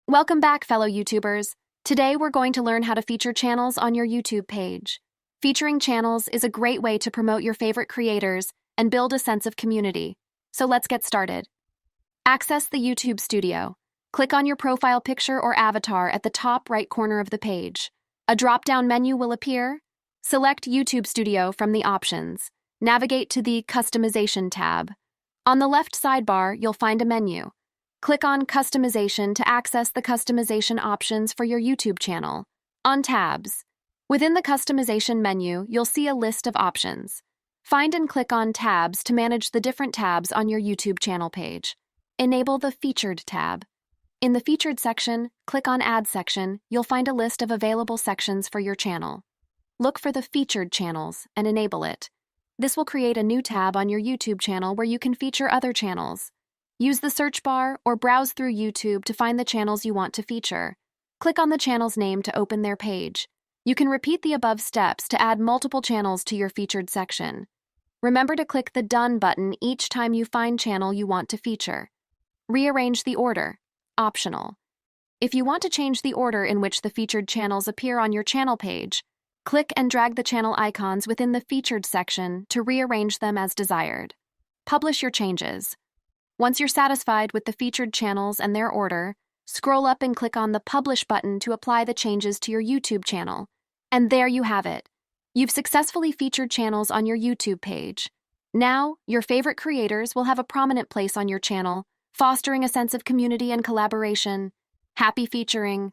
Welcome back, fellow YouTubers. Today we're going to learn how to feature channels on your YouTube page. Featuring channels is a great way to promote your favorite creators and build a sense of community. So let's get started. Access the YouTube Studio. Click on your profile picture or avatar at the top right corner of the page. A drop-down menu will appear. Select YouTube Studio from the options. Navigate to the Customization tab. On the left sidebar, you'll find a menu. Click on Customization to access the customization options for your YouTube channel. On Tabs. Within the Customization menu, you'll see a list of options. Find and click on Tabs to manage the different tabs on your YouTube channel page. Enable the Featured tab. In the Featured section, click on Add section. You'll find a list of available sections for your channel. Look for the Featured channels and enable it. This will create a new tab on your YouTube channel where you can feature other channels. Use the search bar or browse through YouTube to find the channels you want to feature. Click on the channel's name to open their page. You can repeat the above steps to add multiple channels to your featured section. Remember to click the Done button each time you find channel you want to feature. Rearrange the order. Optional. If you want to change the order in which the featured channels appear on your channel page, click and drag the channel icons within the Featured section to rearrange them as desired. Publish your changes. Once you're satisfied with the featured channels and their order, scroll up and click on the Publish button to apply the changes to your YouTube channel. And there you have it. You've successfully featured channels on your YouTube page. Now, your favorite creators will have a prominent place on your channel, fostering a sense of community and collaboration. Happy featuring!